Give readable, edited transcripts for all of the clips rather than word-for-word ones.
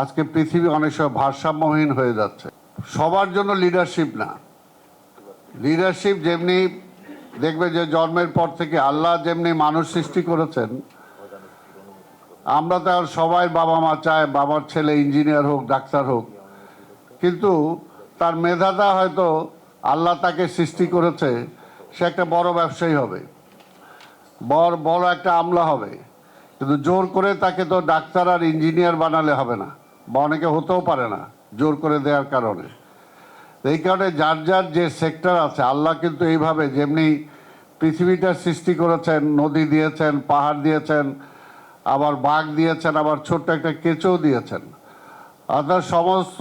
আজকে পৃথিবী অনেক সময় ভারসাম্যহীন হয়ে যাচ্ছে। সবার জন্য লিডারশিপ না। লিডারশিপ যেমনি দেখবে যে জন্মের পর থেকে আল্লাহ যেমনি মানুষ সৃষ্টি করেছেন, আমরা তো আর সবাই বাবা মা চায় বাবার ছেলে ইঞ্জিনিয়ার হোক, ডাক্তার হোক, কিন্তু তার মেধাটা হয়তো আল্লাহ তাকে সৃষ্টি করেছে সে একটা বড় ব্যবসায়ী হবে, বড় একটা আমলা হবে, কিন্তু জোর করে তাকে তো ডাক্তার আর ইঞ্জিনিয়ার বানালে হবে না, বা অনেকে হতেও পারে না জোর করে দেওয়ার কারণে। এই কারণে যার যার যে সেক্টর আছে, আল্লাহ কিন্তু এইভাবে যেমনি পৃথিবীটা সৃষ্টি করেছেন, নদী দিয়েছেন, পাহাড় দিয়েছেন, আবার বাঘ দিয়েছেন, আবার ছোট্ট একটা কেঁচোও দিয়েছেন, অর্থাৎ সমস্ত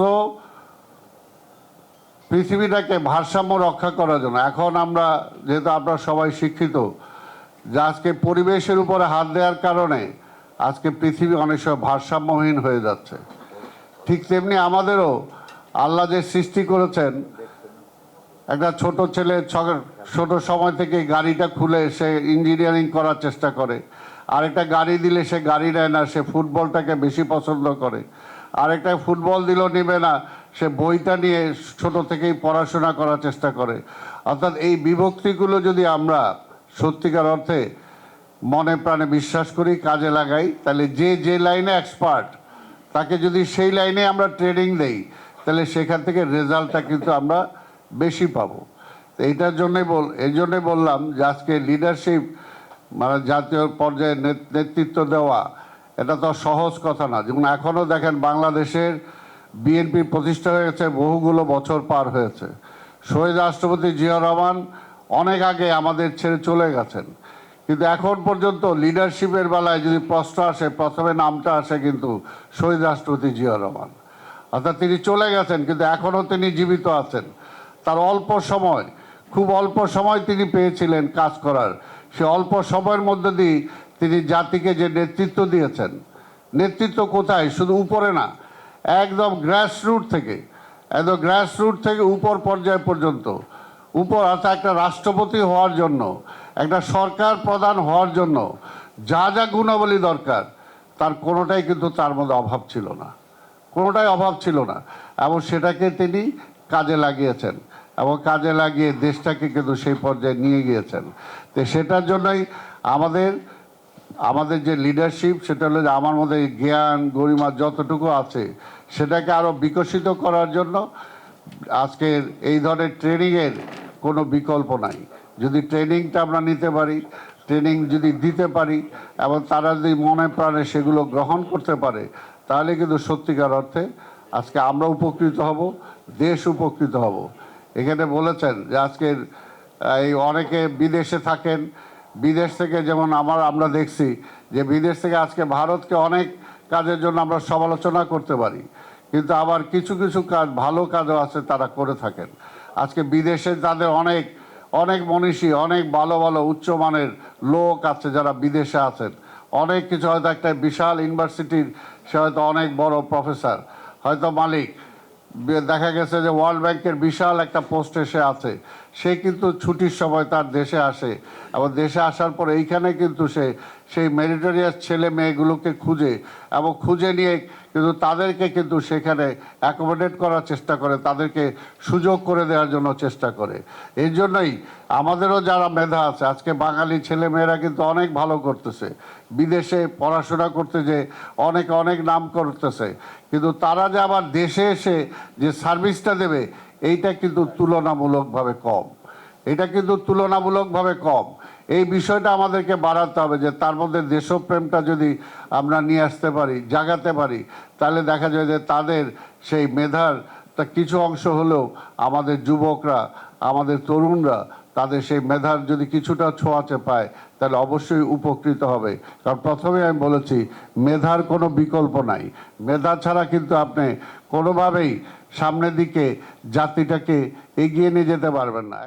পৃথিবীটাকে ভারসাম্য রক্ষা করার জন্য। এখন আমরা যেহেতু আপনারা সবাই শিক্ষিত, যে আজকে পরিবেশের উপরে হাত দেওয়ার কারণে আজকে পৃথিবী অনেক সময় ভারসাম্যহীন হয়ে যাচ্ছে। ঠিক তেমনি আমাদেরও আল্লাহ যে সৃষ্টি করেছেন, একটা ছোট ছেলে ছোট সময় থেকে গাড়িটা খুলে সে ইঞ্জিনিয়ারিং করার চেষ্টা করে, আরেকটা গাড়ি দিলে সে গাড়ি নেয় না, সে ফুটবলটাকে বেশি পছন্দ করে, আরেকটা ফুটবল দিলেও নেবে না, সে বইটা নিয়ে ছোট থেকেই পড়াশোনা করার চেষ্টা করে। অর্থাৎ এই বিভক্তিগুলো যদি আমরা সত্যিকার অর্থে মনে প্রাণে বিশ্বাস করি, কাজে লাগাই, তাহলে যে যে লাইনে এক্সপার্ট তাকে যদি সেই লাইনে আমরা ট্রেনিং দেই, তাহলে সেখান থেকে রেজাল্টটা কিন্তু আমরা বেশি পাবো। এইটার জন্যই বললাম যে আজকে লিডারশিপ মানে জাতীয় পর্যায়ে নেতৃত্ব দেওয়া এটা তো সহজ কথা না। যেমন এখনও দেখেন বাংলাদেশের বিএনপি প্রতিষ্ঠা হয়ে গেছে, বহুগুলো বছর পার হয়েছে। শহীদ রাষ্ট্রপতি জিয়াউর রহমান অনেক আগে আমাদের ছেড়ে চলে গেছেন, কিন্তু এখন পর্যন্ত লিডারশিপের বেলায় যদি প্রশ্ন আসে, প্রথমে নামটা আসে কিন্তু শহীদ রাষ্ট্রপতি জিয়াউর রহমান। অর্থাৎ তিনি চলে গেছেন কিন্তু এখনও তিনি জীবিত আছেন। তার খুব অল্প সময় তিনি পেয়েছিলেন কাজ করার, সে অল্প সময়ের মধ্যে দিয়ে তিনি জাতিকে যে নেতৃত্ব দিয়েছেন, নেতৃত্ব কোথায়, শুধু উপরে না, একদম গ্রাসরুট থেকে উপর পর্যায় পর্যন্ত, অর্থাৎ একটা রাষ্ট্রপতি হওয়ার জন্য, একটা সরকার প্রধান হওয়ার জন্য যা যা গুণাবলী দরকার তার কোনোটাই কিন্তু তার মধ্যে অভাব ছিল না, এবং সেটাকে তিনি কাজে লাগিয়েছেন এবং কাজে লাগিয়ে দেশটাকে কিন্তু সেই পর্যায়ে নিয়ে গিয়েছেন। তো সেটার জন্যই আমাদের যে লিডারশিপ, সেটা হলো যে আমার মধ্যে জ্ঞান গরিমা যতটুকু আছে সেটাকে আরও বিকশিত করার জন্য আজকের এই ধরনের ট্রেনিংয়ের কোনো বিকল্প নাই। যদি ট্রেনিংটা আমরা নিতে পারি, ট্রেনিং যদি দিতে পারি এবং তারা যদি মনে প্রাণে সেগুলো গ্রহণ করতে পারে, তাহলে কিন্তু সত্যিকার অর্থে আজকে আমরা উপকৃত হব, দেশ উপকৃত হব। এখানে বলেছেন যে আজকের এই অনেকে বিদেশে থাকেন, বিদেশ থেকে যেমন আমরা দেখছি যে বিদেশ থেকে আজকে ভারতকে অনেক কাজের জন্য আমরা সমালোচনা করতে পারি, কিন্তু আবার কিছু কাজ ভালো কাজও আছে তারা করে থাকেন। আজকে বিদেশে তাদের অনেক মনীষী, অনেক ভালো উচ্চমানের লোক আছে যারা বিদেশে আছেন, অনেক কিছু, হয়তো একটা বিশাল ইউনিভার্সিটির সে হয়তো অনেক বড় প্রফেসর, হয়তো মালিক, দেখা গেছে যে ওয়ার্ল্ড ব্যাংকের বিশাল একটা পোস্টে সে আছে, সে কিন্তু ছুটির সময় তার দেশে আসে এবং দেশে আসার পর এইখানে কিন্তু সে সেই মেরিটোরিয়াস ছেলে মেয়েগুলোকে খুঁজে নিয়ে কিন্তু তাদেরকে কিন্তু সেখানে অ্যাকোমোডেট করার চেষ্টা করে, তাদেরকে সুযোগ করে দেওয়ার জন্য চেষ্টা করে। এই জন্যই আমাদেরও যারা মেধা আছে, আজকে বাঙালি ছেলে মেয়েরা কিন্তু অনেক ভালো করতেছে, বিদেশে পড়াশোনা করতে যে অনেক নাম করতেছে, কিন্তু তারা যে আবার দেশে এসে যে সার্ভিসটা দেবে এইটা কিন্তু তুলনামূলকভাবে কম। এই বিষয়টা আমাদেরকে বাড়াতে হবে, যে তার মধ্যে দেশপ্রেমটা যদি আমরা নিয়ে আসতে পারি, জাগাতে পারি, তাহলে দেখা যায় যে তাদের সেই মেধার কিছু অংশ হলেও আমাদের যুবকরা, আমাদের তরুণরা তাদের সেই মেধার যদি কিছুটা ছোঁয়াচে পায়, তাহলে অবশ্যই উপকৃত হবে। কারণ প্রথমে আমি বলেছি, মেধার কোনো বিকল্প নাই। মেধা ছাড়া কিন্তু আপনি কোনোভাবেই সামনের দিকে জাতিটাকে এগিয়ে নিয়ে যেতে পারবেন না।